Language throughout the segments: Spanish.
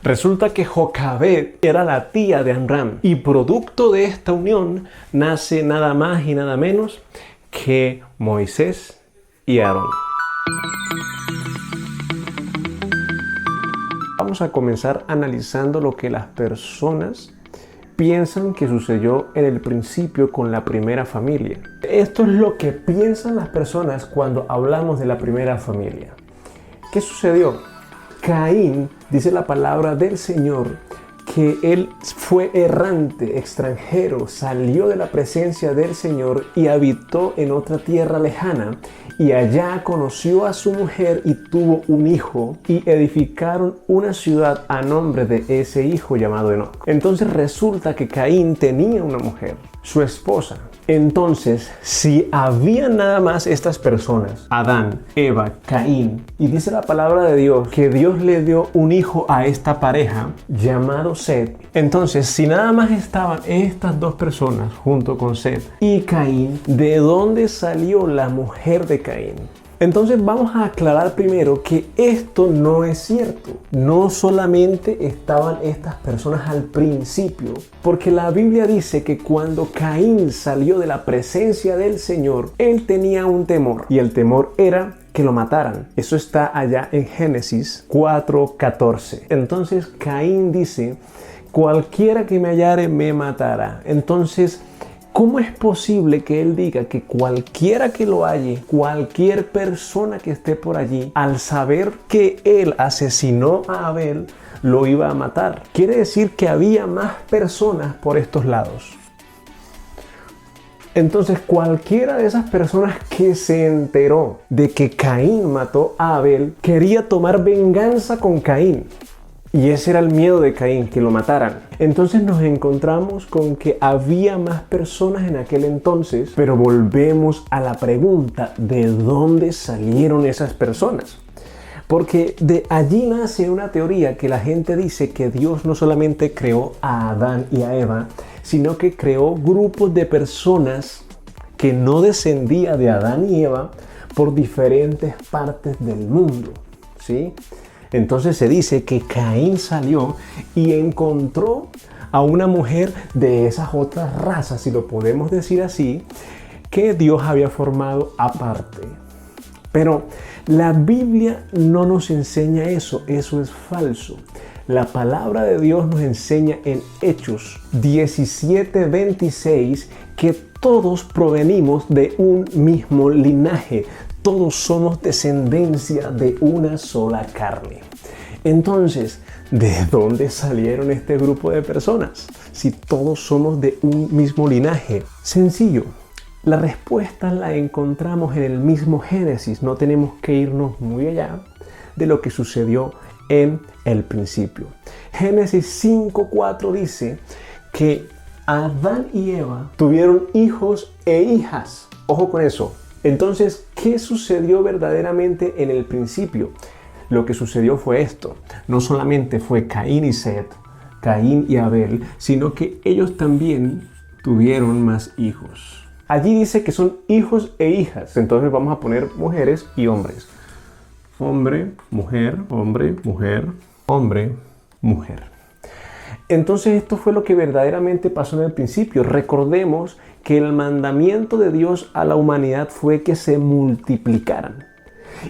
Resulta que Jocabed era la tía de Amram y producto de esta unión nace nada más y nada menos que Moisés y Aarón. Vamos a comenzar analizando lo que las personas piensan que sucedió en el principio con la primera familia. Esto es lo que piensan las personas cuando hablamos de la primera familia. ¿Qué sucedió? Caín, dice la palabra del Señor, que él fue errante, extranjero, salió de la presencia del Señor y habitó en otra tierra lejana. Y allá conoció a su mujer y tuvo un hijo y edificaron una ciudad a nombre de ese hijo llamado Enoc. Entonces resulta que Caín tenía una mujer, su esposa. Entonces, si había nada más estas personas, Adán, Eva, Caín, y dice la palabra de Dios que Dios le dio un hijo a esta pareja llamado Set. Entonces, si nada más estaban estas dos personas junto con Set y Caín, ¿de dónde salió la mujer de Caín? Entonces vamos a aclarar primero que esto no es cierto. No solamente estaban estas personas al principio, porque la Biblia dice que cuando Caín salió de la presencia del Señor, él tenía un temor y el temor era que lo mataran. Eso está allá en Génesis 4:14. Entonces Caín dice, cualquiera que me hallare me matará. Entonces, ¿cómo es posible que él diga que cualquiera que lo halle, cualquier persona que esté por allí, al saber que él asesinó a Abel, lo iba a matar? Quiere decir que había más personas por estos lados. Entonces, cualquiera de esas personas que se enteró de que Caín mató a Abel, quería tomar venganza con Caín. Y ese era el miedo de Caín, que lo mataran. Entonces nos encontramos con que había más personas en aquel entonces, pero volvemos a la pregunta, ¿de dónde salieron esas personas? Porque de allí nace una teoría que la gente dice que Dios no solamente creó a Adán y a Eva, sino que creó grupos de personas que no descendían de Adán y Eva por diferentes partes del mundo, ¿sí? Entonces se dice que Caín salió y encontró a una mujer de esas otras razas, si lo podemos decir así, que Dios había formado aparte. Pero la Biblia no nos enseña eso es falso. La palabra de Dios nos enseña en Hechos 17:26 que todos provenimos de un mismo linaje. Todos somos descendencia de una sola carne. Entonces, ¿de dónde salieron este grupo de personas? Si todos somos de un mismo linaje. Sencillo. La respuesta la encontramos en el mismo Génesis. No tenemos que irnos muy allá de lo que sucedió en el principio. Génesis 5:4 dice que Adán y Eva tuvieron hijos e hijas. Ojo con eso. Entonces, ¿qué sucedió verdaderamente en el principio? Lo que sucedió fue esto. No solamente fue Caín y Set, Caín y Abel, sino que ellos también tuvieron más hijos. Allí dice que son hijos e hijas. Entonces vamos a poner mujeres y hombres. Hombre, mujer, hombre, mujer, hombre, mujer. Entonces esto fue lo que verdaderamente pasó en el principio. Recordemos que el mandamiento de Dios a la humanidad fue que se multiplicaran.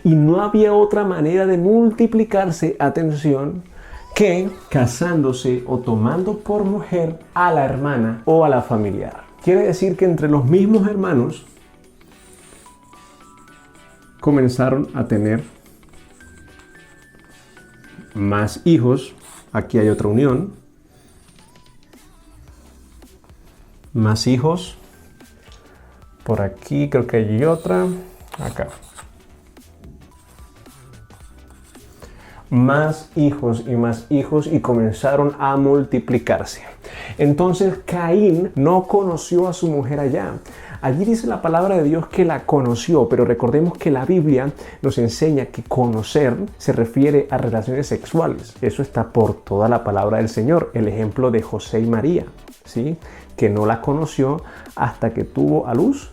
Y no había otra manera de multiplicarse, atención, que casándose o tomando por mujer a la hermana o a la familiar. Quiere decir que entre los mismos hermanos comenzaron a tener más hijos. Aquí hay otra unión. Más hijos. Por aquí creo que hay otra. Acá. Más hijos y comenzaron a multiplicarse. Entonces Caín no conoció a su mujer allá. Allí dice la palabra de Dios que la conoció, pero recordemos que la Biblia nos enseña que conocer se refiere a relaciones sexuales. Eso está por toda la palabra del Señor. El ejemplo de José y María, ¿sí? Que no la conoció hasta que tuvo a luz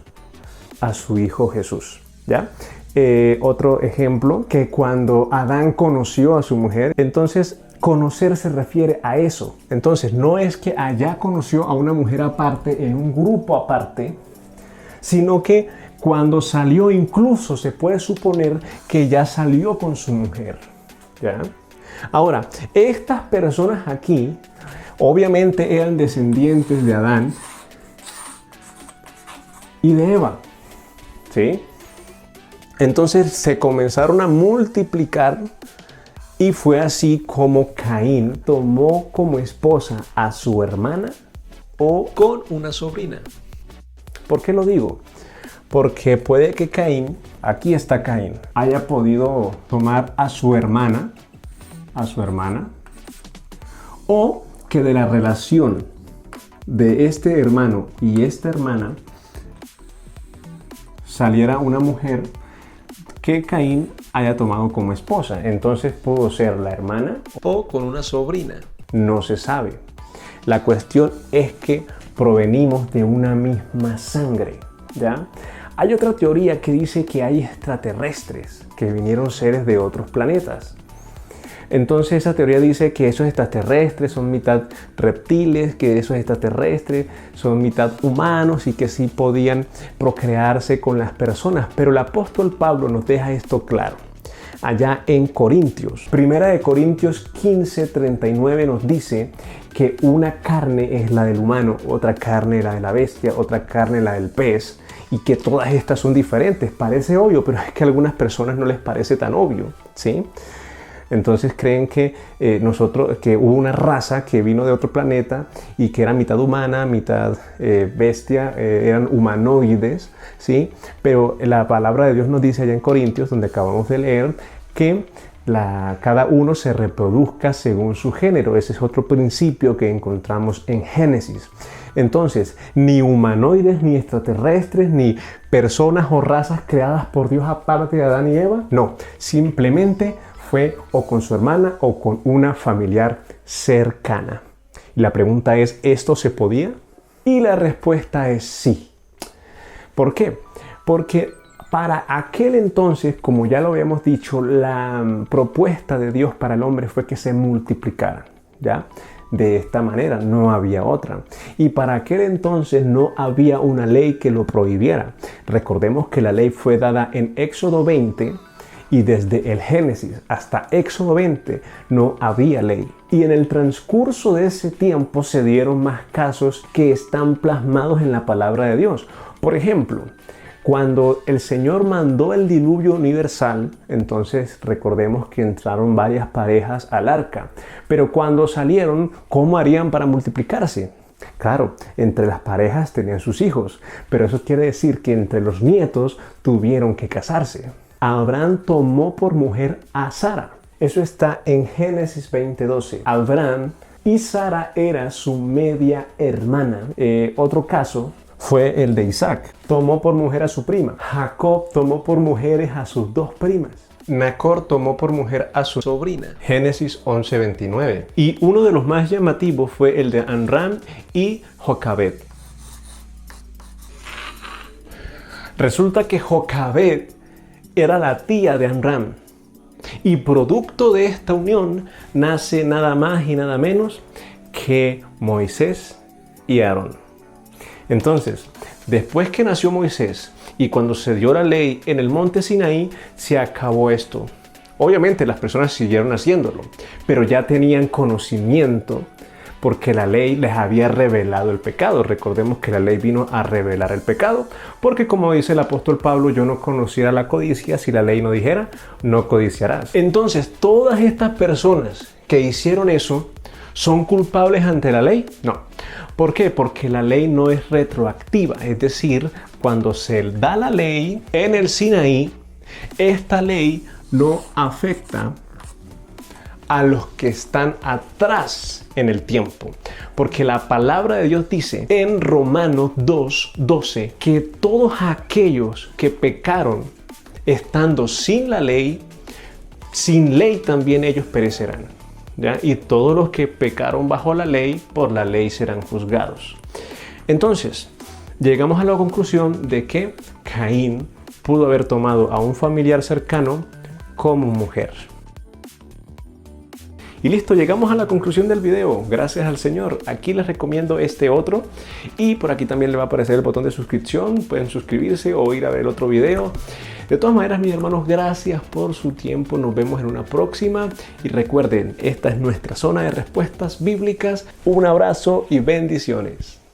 a su hijo Jesús, ¿ya? Otro ejemplo, que cuando Adán conoció a su mujer, entonces Conocer se refiere a eso. Entonces, no es que allá conoció a una mujer aparte, en un grupo aparte, sino que cuando salió, incluso se puede suponer que ya salió con su mujer. ¿Ya? Ahora, estas personas aquí, obviamente eran descendientes de Adán y de Eva. ¿Sí? Entonces se comenzaron a multiplicar. Y fue así como Caín tomó como esposa a su hermana o con una sobrina. ¿Por qué lo digo? Porque puede que Caín, aquí está Caín, haya podido tomar a su hermana, o que de la relación de este hermano y esta hermana saliera una mujer que Caín haya tomado como esposa. Entonces pudo ser la hermana o con una sobrina. No se sabe. La cuestión es que provenimos de una misma sangre, ¿ya? Hay otra teoría que dice que hay extraterrestres, que vinieron seres de otros planetas. Entonces esa teoría dice que esos extraterrestres son mitad reptiles, que esos extraterrestres son mitad humanos y que sí podían procrearse con las personas. Pero el apóstol Pablo nos deja esto claro. Allá en Corintios, Primera de Corintios 15:39 nos dice que una carne es la del humano, otra carne la de la bestia, otra carne la del pez, y que todas estas son diferentes. Parece obvio, pero es que a algunas personas no les parece tan obvio, ¿sí? Entonces creen que que hubo una raza que vino de otro planeta y que era mitad humana, mitad bestia, eran humanoides, ¿sí? Pero la palabra de Dios nos dice allá en Corintios, donde acabamos de leer, que cada uno se reproduzca según su género. Ese es otro principio que encontramos en Génesis. Entonces, ni humanoides, ni extraterrestres, ni personas o razas creadas por Dios aparte de Adán y Eva. No, simplemente fue o con su hermana o con una familiar cercana. Y la pregunta es, ¿esto se podía? Y la respuesta es sí. ¿Por qué? Porque para aquel entonces, como ya lo habíamos dicho, la propuesta de Dios para el hombre fue que se multiplicara, ¿ya? De esta manera, no había otra. Y para aquel entonces no había una ley que lo prohibiera. Recordemos que la ley fue dada en Éxodo 20, y desde el Génesis hasta Éxodo 20 no había ley. Y en el transcurso de ese tiempo se dieron más casos que están plasmados en la palabra de Dios. Por ejemplo, cuando el Señor mandó el diluvio universal, entonces recordemos que entraron varias parejas al arca. Pero cuando salieron, ¿cómo harían para multiplicarse? Claro, entre las parejas tenían sus hijos, pero eso quiere decir que entre los nietos tuvieron que casarse. Abraham tomó por mujer a Sara. Eso está en Génesis 20:12. Abraham y Sara era su media hermana. Otro caso fue el de Isaac. Tomó por mujer a su prima. Jacob tomó por mujeres a sus dos primas. Nacor tomó por mujer a su sobrina. Génesis 11:29. Y uno de los más llamativos fue el de Amram y Jocabed. Resulta que Jocabed era la tía de Amram. Y producto de esta unión nace nada más y nada menos que Moisés y Aarón. Entonces, después que nació Moisés y cuando se dio la ley en el monte Sinaí, se acabó esto. Obviamente las personas siguieron haciéndolo, pero ya tenían conocimiento porque la ley les había revelado el pecado. Recordemos que la ley vino a revelar el pecado, porque como dice el apóstol Pablo, yo no conociera la codicia si la ley no dijera, no codiciarás. Entonces, todas estas personas que hicieron eso, ¿son culpables ante la ley? No. ¿Por qué? Porque la ley no es retroactiva. Es decir, cuando se da la ley en el Sinaí, esta ley no afecta a los que están atrás en el tiempo. Porque la palabra de Dios dice en Romanos 2:12 que todos aquellos que pecaron estando sin la ley, sin ley también ellos perecerán, ¿ya? Y todos los que pecaron bajo la ley, por la ley serán juzgados. Entonces, llegamos a la conclusión de que Caín pudo haber tomado a un familiar cercano como mujer. Y listo, llegamos a la conclusión del video. Gracias al Señor. Aquí les recomiendo este otro. Y por aquí también le va a aparecer el botón de suscripción. Pueden suscribirse o ir a ver el otro video. De todas maneras, mis hermanos, gracias por su tiempo. Nos vemos en una próxima. Y recuerden, esta es nuestra zona de respuestas bíblicas. Un abrazo y bendiciones.